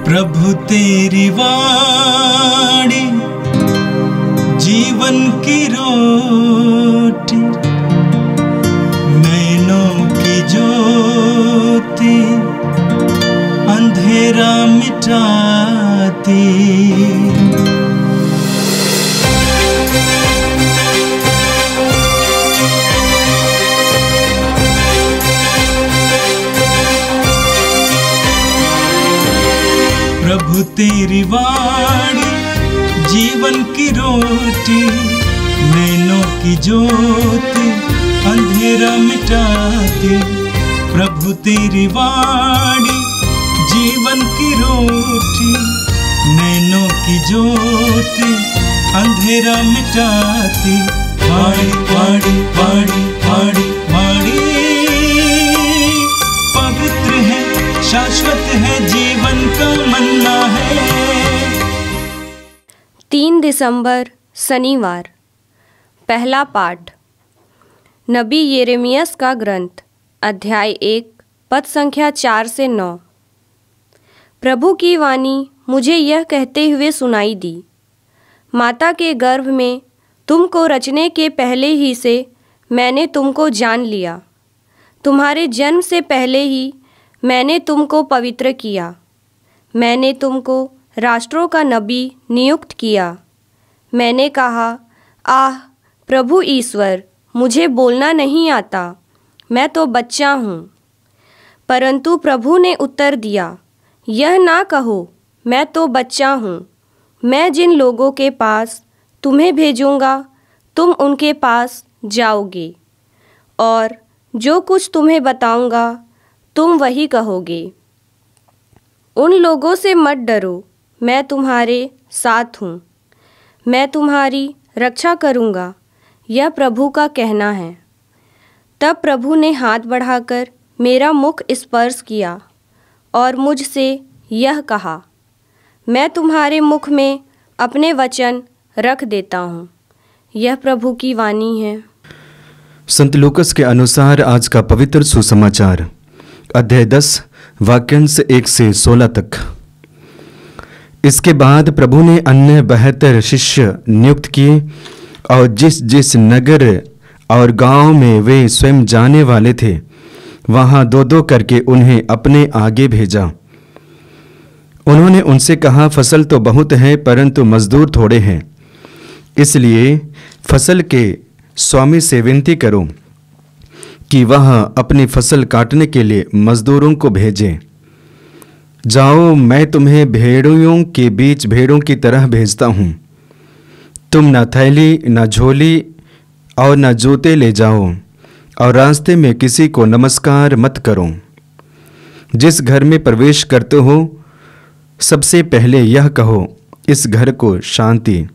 प्रभु तेरी वाणी जीवन की रोटी, नैनों की ज्योति अंधेरा मिटाती। प्रभु तेरी वाणी जीवन की रोटी, नैनों की ज्योति अंधेरा मिटाती। प्रभु तेरी वाणी जीवन की रोटी, नैनों की ज्योति अंधेरा मिटाती। वाणी वाणी वाणी वाणी वाणी पवित्र है, शाश्वत है, जीवन का मन्ना है। 3 दिसंबर शनिवार। पहला पाठ नबी यिर्मयाह का ग्रंथ, अध्याय 1, पद संख्या 4 से 9। प्रभु की वाणी मुझे यह कहते हुए सुनाई दी, माता के गर्भ में तुमको रचने के पहले ही से मैंने तुमको जान लिया। तुम्हारे जन्म से पहले ही मैंने तुमको पवित्र किया। मैंने तुमको राष्ट्रों का नबी नियुक्त किया। मैंने कहा, आह प्रभु ईश्वर, मुझे बोलना नहीं आता, मैं तो बच्चा हूँ। परंतु प्रभु ने उत्तर दिया, यह ना कहो, मैं तो बच्चा हूँ। मैं जिन लोगों के पास तुम्हें भेजूँगा, तुम उनके पास जाओगे, और जो कुछ तुम्हें बताऊँगा तुम वही कहोगे। उन लोगों से मत डरो, मैं तुम्हारे साथ हूँ। मैं तुम्हारी रक्षा करूँगा, यह प्रभु का कहना है। तब प्रभु ने हाथ बढ़ाकर मेरा मुख स्पर्श किया और मुझसे यह कहा, मैं तुम्हारे मुख में अपने वचन रख देता हूँ। यह प्रभु की वाणी है। संत लूकस के अनुसार आज का पवित्र सुसमाचार, अध्याय 10 वाक्यांश 1 से 16 तक। इसके बाद प्रभु ने अन्य 72 शिष्य नियुक्त किए और जिस जिस नगर और गांव में वे स्वयं जाने वाले थे, वहां 2-2 करके उन्हें अपने आगे भेजा। उन्होंने उनसे कहा, फसल तो बहुत है परंतु मजदूर थोड़े हैं, इसलिए फसल के स्वामी से विनती करो कि वह अपनी फसल काटने के लिए मजदूरों को भेजे। जाओ, मैं तुम्हें भेड़ियों के बीच भेड़ों की तरह भेजता हूँ। तुम न थैली, न झोली और न जूते ले जाओ, और रास्ते में किसी को नमस्कार मत करो। जिस घर में प्रवेश करते हो, सबसे पहले यह कहो, इस घर को शांति।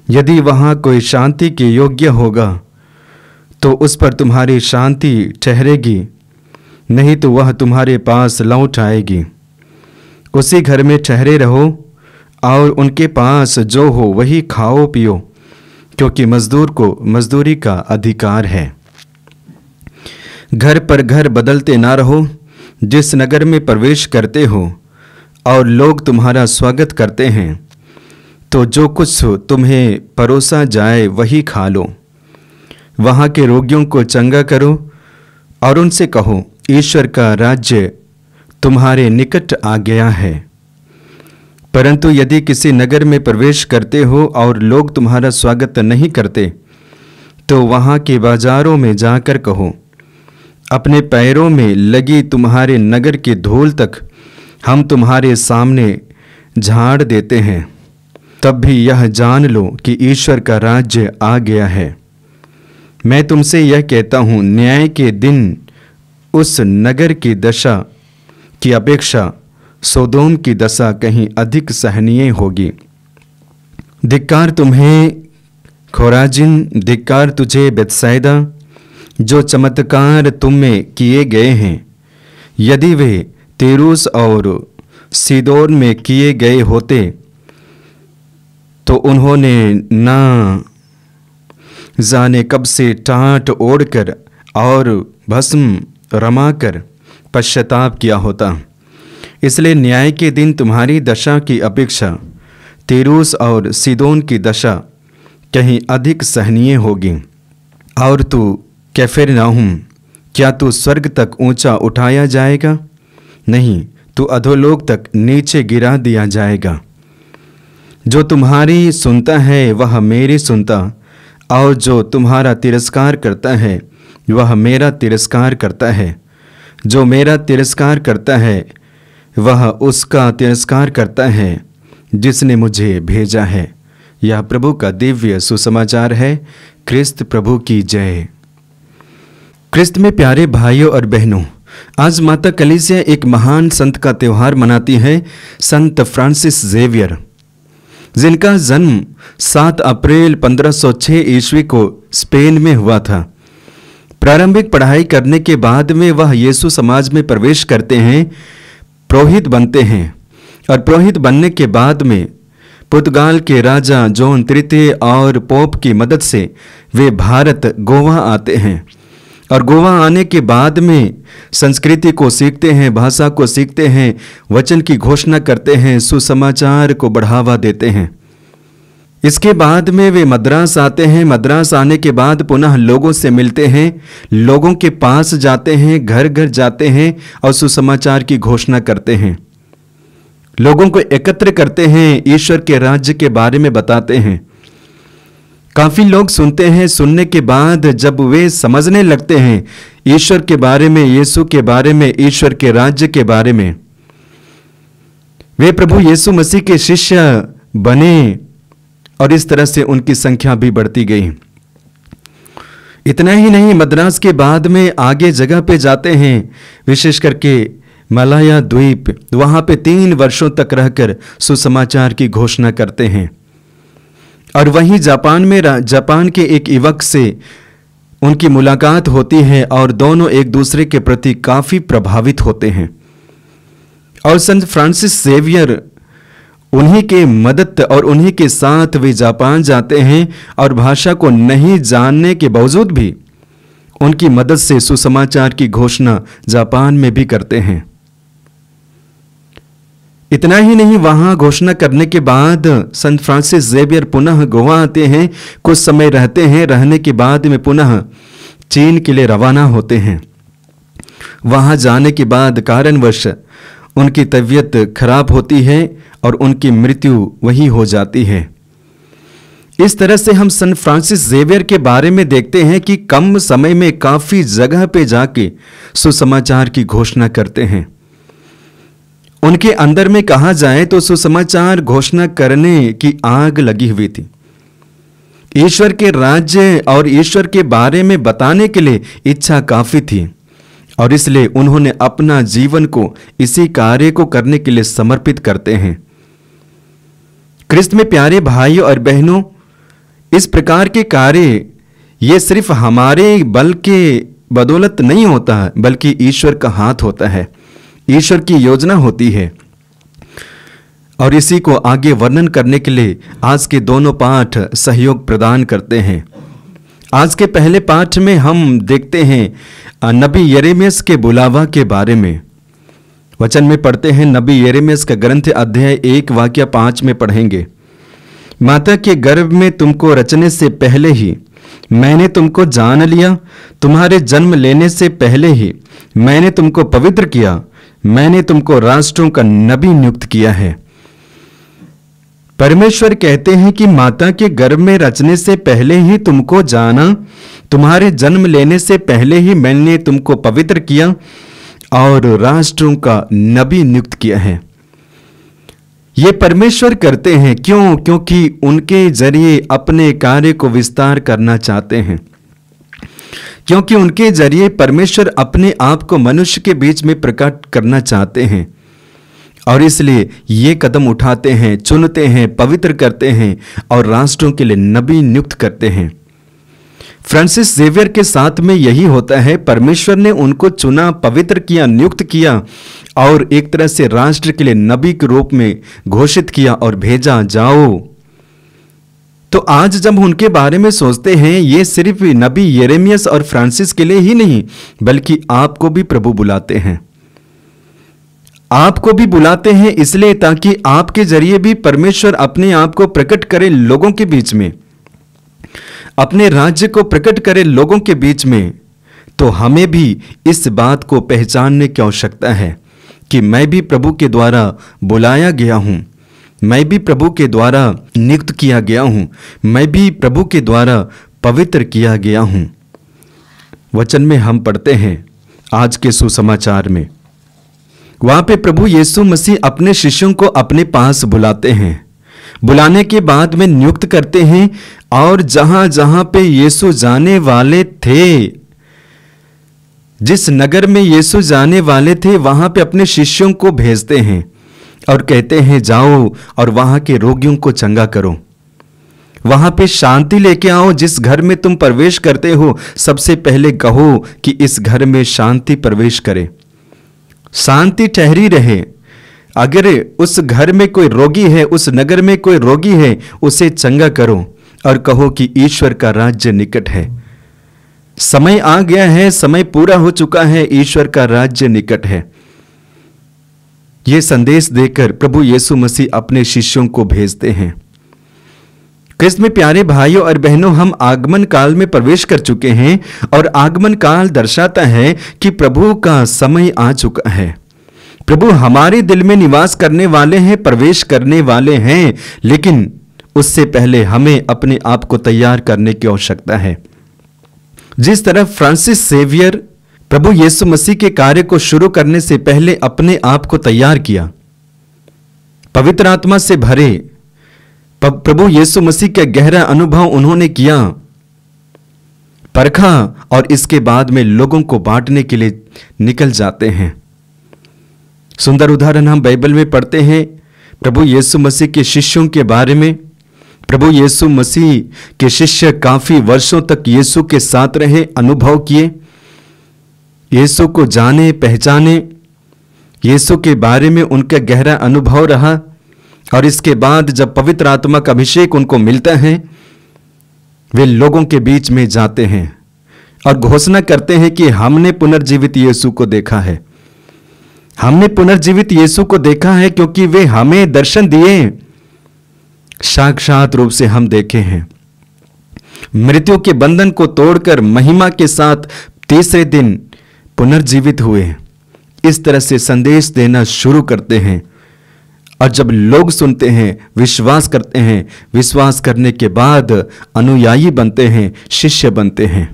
यदि वहाँ कोई शांति के योग्य होगा तो उस पर तुम्हारी शांति ठहरेगी, नहीं तो वह तुम्हारे पास लौट आएगी। उसी घर में ठहरे रहो और उनके पास जो हो वही खाओ पियो, क्योंकि मजदूर को मजदूरी का अधिकार है। घर पर घर बदलते ना रहो। जिस नगर में प्रवेश करते हो और लोग तुम्हारा स्वागत करते हैं, तो जो कुछ तुम्हें परोसा जाए वही खा लो। वहाँ के रोगियों को चंगा करो और उनसे कहो, ईश्वर का राज्य तुम्हारे निकट आ गया है। परंतु यदि किसी नगर में प्रवेश करते हो और लोग तुम्हारा स्वागत नहीं करते, तो वहाँ के बाजारों में जाकर कहो, अपने पैरों में लगी तुम्हारे नगर की धूल तक हम तुम्हारे सामने झाड़ देते हैं। तब भी यह जान लो कि ईश्वर का राज्य आ गया है। मैं तुमसे यह कहता हूँ, न्याय के दिन उस नगर की दशा की अपेक्षा सोदोम की दशा कहीं अधिक सहनीय होगी। धिक्कार तुम्हें खोराजिन, धिक्कार तुझे बेतसैदा, जो चमत्कार तुम में किए गए हैं, यदि वे तीरूस और सीदोन में किए गए होते तो उन्होंने ना जाने कब से टाट ओढ़कर और भस्म रमाकर पश्चाताप किया होता। इसलिए न्याय के दिन तुम्हारी दशा की अपेक्षा तीरूस और सीदोन की दशा कहीं अधिक सहनीय होगी। और तू कफरनहूम, क्या तू स्वर्ग तक ऊंचा उठाया जाएगा? नहीं, तू अधोलोक तक नीचे गिरा दिया जाएगा। जो तुम्हारी सुनता है वह मेरी सुनता, और जो तुम्हारा तिरस्कार करता है वह मेरा तिरस्कार करता है। जो मेरा तिरस्कार करता है वह उसका तिरस्कार करता है जिसने मुझे भेजा है। यह प्रभु का दिव्य सुसमाचार है। क्रिस्त प्रभु की जय। क्रिस्त में प्यारे भाइयों और बहनों, आज माता कलीसिया एक महान संत का त्यौहार मनाती है, संत फ्रांसिस जेवियर, जिनका जन्म 7 अप्रैल 1506 ईस्वी को स्पेन में हुआ था। प्रारंभिक पढ़ाई करने के बाद में वह यीशु समाज में प्रवेश करते हैं, पुरोहित बनते हैं, और पुरोहित बनने के बाद में पुर्तगाल के राजा जॉन तृतीय और पोप की मदद से वे भारत गोवा आते हैं। और गोवा आने के बाद में संस्कृति को सीखते हैं, भाषा को सीखते हैं, वचन की घोषणा करते हैं, सुसमाचार को बढ़ावा देते हैं। इसके बाद में वे मद्रास आते हैं। मद्रास आने के बाद पुनः लोगों से मिलते हैं, लोगों के पास जाते हैं, घर घर जाते हैं और सुसमाचार की घोषणा करते हैं, लोगों को एकत्र करते हैं, ईश्वर के राज्य के बारे में बताते हैं। काफी लोग सुनते हैं। सुनने के बाद जब वे समझने लगते हैं ईश्वर के बारे में, यीशु के बारे में, ईश्वर के राज्य के बारे में, वे प्रभु यीशु मसीह के शिष्य बने और इस तरह से उनकी संख्या भी बढ़ती गई। इतना ही नहीं, मद्रास के बाद में आगे जगह पे जाते हैं, विशेष करके मलाया द्वीप। वहां पे 3 वर्षों तक रहकर सुसमाचार की घोषणा करते हैं। और वहीं जापान के एक युवक से उनकी मुलाकात होती है और दोनों एक दूसरे के प्रति काफी प्रभावित होते हैं। और संत फ्रांसिस जेवियर उन्हीं के मदद और उन्हीं के साथ वे जापान जाते हैं और भाषा को नहीं जानने के बावजूद भी उनकी मदद से सुसमाचार की घोषणा जापान में भी करते हैं। इतना ही नहीं, वहां घोषणा करने के बाद संत फ्रांसिस जेवियर पुनः गोवा आते हैं, कुछ समय रहते हैं, रहने के बाद में पुनः चीन के लिए रवाना होते हैं। वहां जाने के बाद कारणवश उनकी तबीयत खराब होती है और उनकी मृत्यु वही हो जाती है। इस तरह से हम संत फ्रांसिस जेवियर के बारे में देखते हैं कि कम समय में काफी जगह पे जाके सुसमाचार की घोषणा करते हैं। उनके अंदर में कहा जाए तो सुसमाचार घोषणा करने की आग लगी हुई थी। ईश्वर के राज्य और ईश्वर के बारे में बताने के लिए इच्छा काफी थी और इसलिए उन्होंने अपना जीवन को इसी कार्य को करने के लिए समर्पित करते हैं। क्रिस्त में प्यारे भाइयों और बहनों, इस प्रकार के कार्य ये सिर्फ हमारे बल के बदौलत नहीं होता है, बल्कि ईश्वर का हाथ होता है, ईश्वर की योजना होती है। और इसी को आगे वर्णन करने के लिए आज के दोनों पाठ सहयोग प्रदान करते हैं। आज के पहले पाठ में हम देखते हैं नबी यिर्मयाह के बुलावा के बारे में। वचन में पढ़ते हैं, नबी यिर्मयाह का ग्रंथ अध्याय 1 वाक्य 5 में पढ़ेंगे। माता के गर्भ में तुमको रचने से पहले ही मैंने तुमको जान लिया, तुम्हारे जन्म लेने से पहले ही मैंने तुमको पवित्र किया, मैंने तुमको राष्ट्रों का नबी नियुक्त किया है। परमेश्वर कहते हैं कि माता के गर्भ में रचने से पहले ही तुमको जाना, तुम्हारे जन्म लेने से पहले ही मैंने तुमको पवित्र किया और राष्ट्रों का नबी नियुक्त किया है। ये परमेश्वर करते हैं। क्यों? क्योंकि उनके जरिए अपने कार्य को विस्तार करना चाहते हैं, क्योंकि उनके जरिए परमेश्वर अपने आप को मनुष्य के बीच में प्रकट करना चाहते हैं और इसलिए ये कदम उठाते हैं, चुनते हैं, पवित्र करते हैं और राष्ट्रों के लिए नबी नियुक्त करते हैं। फ्रांसिस जेवियर के साथ में यही होता है। परमेश्वर ने उनको चुना, पवित्र किया, नियुक्त किया और एक तरह से राष्ट्र के लिए नबी के रूप में घोषित किया और भेजा, जाओ। तो आज जब उनके बारे में सोचते हैं, ये सिर्फ नबी यिर्मयाह और फ्रांसिस के लिए ही नहीं बल्कि आपको भी प्रभु बुलाते हैं। आपको भी बुलाते हैं इसलिए ताकि आपके जरिए भी परमेश्वर अपने आप को प्रकट करे लोगों के बीच में, अपने राज्य को प्रकट करे लोगों के बीच में। तो हमें भी इस बात को पहचानने की आवश्यकता है कि मैं भी प्रभु के द्वारा बुलाया गया हूं, मैं भी प्रभु के द्वारा नियुक्त किया गया हूं, मैं भी प्रभु के द्वारा पवित्र किया गया हूं। वचन में हम पढ़ते हैं आज के सुसमाचार में, वहां पे प्रभु यीशु मसीह अपने शिष्यों को अपने पास बुलाते हैं, बुलाने के बाद में नियुक्त करते हैं, और जहां जहां पे यीशु जाने वाले थे, जिस नगर में यीशु जाने वाले थे, वहां पे अपने शिष्यों को भेजते हैं और कहते हैं जाओ और वहां के रोगियों को चंगा करो, वहां पे शांति लेके आओ। जिस घर में तुम प्रवेश करते हो सबसे पहले कहो कि इस घर में शांति प्रवेश करे, शांति ठहरी रहे। अगर उस घर में कोई रोगी है, उस नगर में कोई रोगी है, उसे चंगा करो और कहो कि ईश्वर का राज्य निकट है, समय आ गया है, समय पूरा हो चुका है, ईश्वर का राज्य निकट है। यह संदेश देकर प्रभु यीशु मसीह अपने शिष्यों को भेजते हैं। क्रिस्त में प्यारे भाइयों और बहनों, हम आगमन काल में प्रवेश कर चुके हैं और आगमन काल दर्शाता है कि प्रभु का समय आ चुका है। प्रभु हमारे दिल में निवास करने वाले हैं, प्रवेश करने वाले हैं, लेकिन उससे पहले हमें अपने आप को तैयार करने की आवश्यकता है। जिस तरह फ्रांसिस जेवियर प्रभु यीशु मसीह के कार्य को शुरू करने से पहले अपने आप को तैयार किया, पवित्र आत्मा से भरे, प्रभु यीशु मसीह का गहरा अनुभव उन्होंने किया, परखा, और इसके बाद में लोगों को बांटने के लिए निकल जाते हैं। सुंदर उदाहरण हम बाइबल में पढ़ते हैं प्रभु यीशु मसीह के शिष्यों के बारे में। प्रभु यीशु मसीह के शिष्य काफी वर्षों तक यीशु के साथ रहे, अनुभव किए, यीशु को जाने पहचाने, यीशु के बारे में उनका गहरा अनुभव रहा। और इसके बाद जब पवित्र आत्मा का अभिषेक उनको मिलता है, वे लोगों के बीच में जाते हैं और घोषणा करते हैं कि हमने पुनर्जीवित यीशु को देखा है, हमने पुनर्जीवित यीशु को देखा है, क्योंकि वे हमें दर्शन दिए, साक्षात रूप से हम देखे हैं। मृत्यु के बंधन को तोड़कर महिमा के साथ तीसरे दिन पुनर्जीवित हुए। इस तरह से संदेश देना शुरू करते हैं, और जब लोग सुनते हैं, विश्वास करते हैं, विश्वास करने के बाद अनुयायी बनते हैं, शिष्य बनते हैं।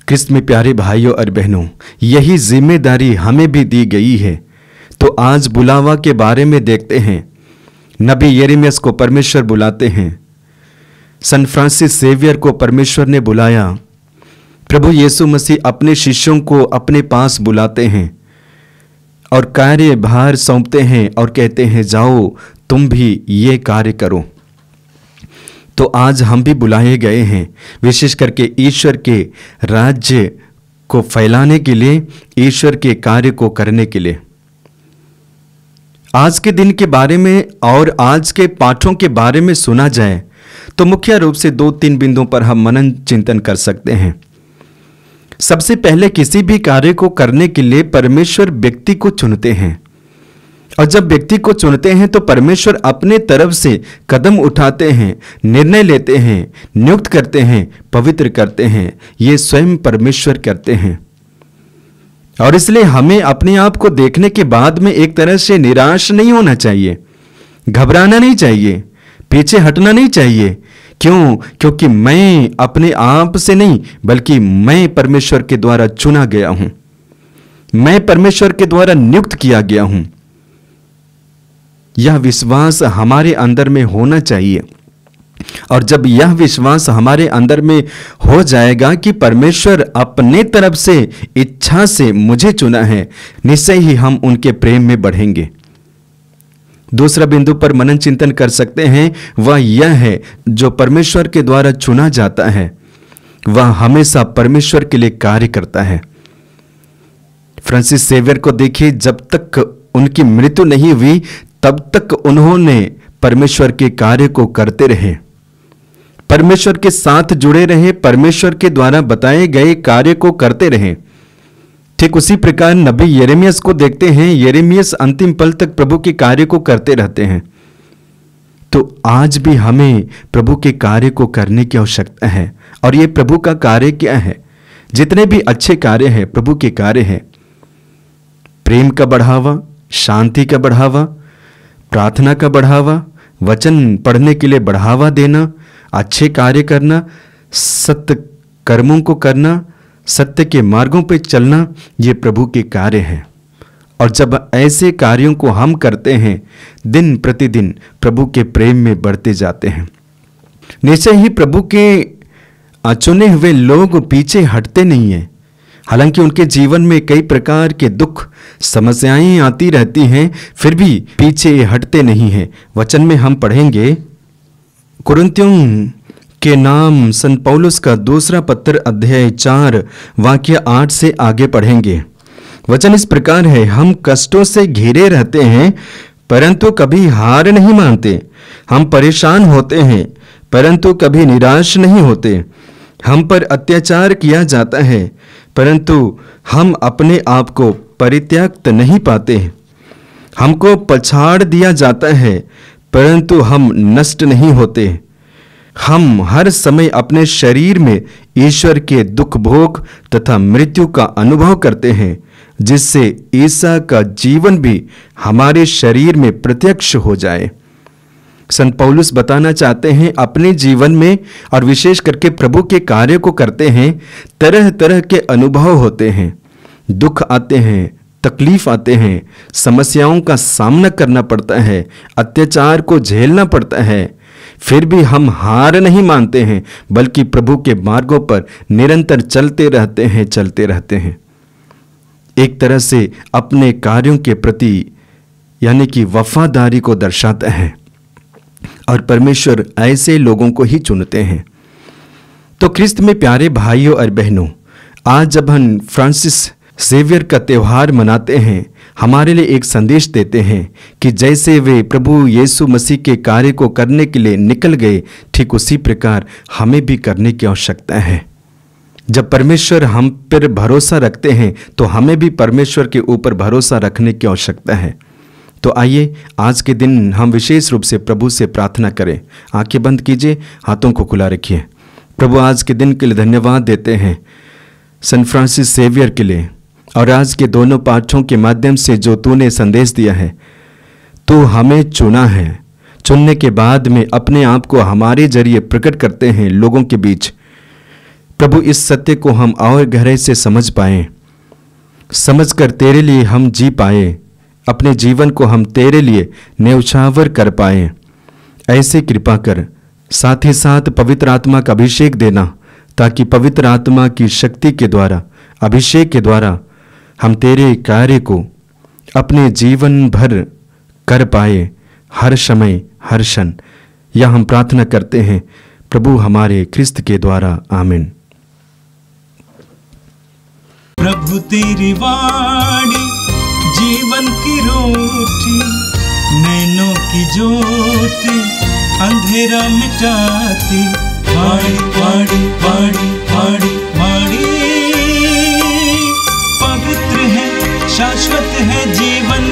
क्रिस्त में प्यारे भाइयों और बहनों, यही जिम्मेदारी हमें भी दी गई है। तो आज बुलावा के बारे में देखते हैं। नबी यिर्मयाह को परमेश्वर बुलाते हैं, सन फ्रांसिस जेवियर को परमेश्वर ने बुलाया, प्रभु यीशु मसीह अपने शिष्यों को अपने पास बुलाते हैं और कार्य भार सौंपते हैं और कहते हैं जाओ तुम भी ये कार्य करो। तो आज हम भी बुलाए गए हैं, विशेष करके ईश्वर के राज्य को फैलाने के लिए, ईश्वर के कार्य को करने के लिए। आज के दिन के बारे में और आज के पाठों के बारे में सुना जाए तो मुख्य रूप से 2-3 बिंदुओं पर हम मनन चिंतन कर सकते हैं। सबसे पहले, किसी भी कार्य को करने के लिए परमेश्वर व्यक्ति को चुनते हैं, और जब व्यक्ति को चुनते हैं तो परमेश्वर अपने तरफ से कदम उठाते हैं, निर्णय लेते हैं, नियुक्त करते हैं, पवित्र करते हैं। ये स्वयं परमेश्वर करते हैं। और इसलिए हमें अपने आप को देखने के बाद में एक तरह से निराश नहीं होना चाहिए, घबराना नहीं चाहिए, पीछे हटना नहीं चाहिए। क्यों? क्योंकि मैं अपने आप से नहीं, बल्कि मैं परमेश्वर के द्वारा चुना गया हूं, मैं परमेश्वर के द्वारा नियुक्त किया गया हूं। यह विश्वास हमारे अंदर में होना चाहिए। और जब यह विश्वास हमारे अंदर में हो जाएगा कि परमेश्वर अपने तरफ से इच्छा से मुझे चुना है, निश्चय ही हम उनके प्रेम में बढ़ेंगे। दूसरा बिंदु पर मनन चिंतन कर सकते हैं, वह यह है, जो परमेश्वर के द्वारा चुना जाता है वह हमेशा परमेश्वर के लिए कार्य करता है। फ्रांसिस जेवियर को देखिए, जब तक उनकी मृत्यु नहीं हुई तब तक उन्होंने परमेश्वर के कार्य को करते रहे, परमेश्वर के साथ जुड़े रहे, परमेश्वर के द्वारा बताए गए कार्य को करते रहे। ठीक उसी प्रकार नबी यिर्मयाह को देखते हैं। यिर्मयाह अंतिम पल तक प्रभु के कार्य को करते रहते हैं। तो आज भी हमें प्रभु के कार्य को करने की आवश्यकता है। और ये प्रभु का कार्य क्या है? जितने भी अच्छे कार्य हैं प्रभु के कार्य हैं। प्रेम का बढ़ावा, शांति का बढ़ावा, प्रार्थना का बढ़ावा, वचन पढ़ने के लिए बढ़ावा देना, अच्छे कार्य करना, सत्य कर्मों को करना, सत्य के मार्गों पे चलना, ये प्रभु के कार्य हैं। और जब ऐसे कार्यों को हम करते हैं, दिन प्रतिदिन प्रभु के प्रेम में बढ़ते जाते हैं। निश्चय ही प्रभु के चुने हुए लोग पीछे हटते नहीं हैं। हालांकि उनके जीवन में कई प्रकार के दुख समस्याएं आती रहती हैं, फिर भी पीछे हटते नहीं हैं। वचन में हम पढ़ेंगे कुरिन्थियों के नाम संत पौलुस का दूसरा पत्र अध्याय 4 वाक्य 8 से आगे पढ़ेंगे। वचन इस प्रकार है, हम कष्टों से घिरे रहते हैं परंतु कभी हार नहीं मानते, हम परेशान होते हैं परंतु कभी निराश नहीं होते, हम पर अत्याचार किया जाता है परंतु हम अपने आप को परित्यक्त नहीं पाते, हमको पछाड़ दिया जाता है परंतु हम नष्ट नहीं होते, हम हर समय अपने शरीर में ईश्वर के दुख भोग तथा मृत्यु का अनुभव करते हैं, जिससे ईसा का जीवन भी हमारे शरीर में प्रत्यक्ष हो जाए। संत पौलुस बताना चाहते हैं अपने जीवन में और विशेष करके प्रभु के कार्य को करते हैं, तरह तरह के अनुभव होते हैं, दुख आते हैं, तकलीफ आते हैं, समस्याओं का सामना करना पड़ता है, अत्याचार को झेलना पड़ता है, फिर भी हम हार नहीं मानते हैं बल्कि प्रभु के मार्गों पर निरंतर चलते रहते हैं। एक तरह से अपने कार्यों के प्रति यानी कि वफादारी को दर्शाता है और परमेश्वर ऐसे लोगों को ही चुनते हैं। तो ख्रिस्त में प्यारे भाइयों और बहनों, आज जब हम फ्रांसिस सेवियर का त्यौहार मनाते हैं, हमारे लिए एक संदेश देते हैं कि जैसे वे प्रभु यीशु मसीह के कार्य को करने के लिए निकल गए, ठीक उसी प्रकार हमें भी करने की आवश्यकता है। जब परमेश्वर हम पर भरोसा रखते हैं तो हमें भी परमेश्वर के ऊपर भरोसा रखने की आवश्यकता है। तो आइए आज के दिन हम विशेष रूप से प्रभु से प्रार्थना करें। आंखें बंद कीजिए, हाथों को खुला रखिए। प्रभु आज के दिन के लिए धन्यवाद देते हैं संत फ्रांसिस सेवियर के लिए, और आज के दोनों पाठों के माध्यम से जो तूने संदेश दिया है, तू हमें चुना है, चुनने के बाद में अपने आप को हमारे जरिए प्रकट करते हैं लोगों के बीच। प्रभु इस सत्य को हम और गहराई से समझ पाएं, समझकर तेरे लिए हम जी पाए, अपने जीवन को हम तेरे लिए न्यौछावर कर पाए। ऐसे कृपा कर, साथ ही साथ पवित्र आत्मा का अभिषेक देना, ताकि पवित्र आत्मा की शक्ति के द्वारा, अभिषेक के द्वारा हम तेरे कार्य को अपने जीवन भर कर पाए, हर समय हर क्षण। यह हम प्रार्थना करते हैं प्रभु हमारे ख्रिस्त के द्वारा, आमीन। प्रभु तेरी वाणी जीवन की रोटी, नैनों की ज्योति अंधेरा मिटाती, वाणी वाणी वाणी वाणी वाणी पवित्र है, शाश्वत है, जीवन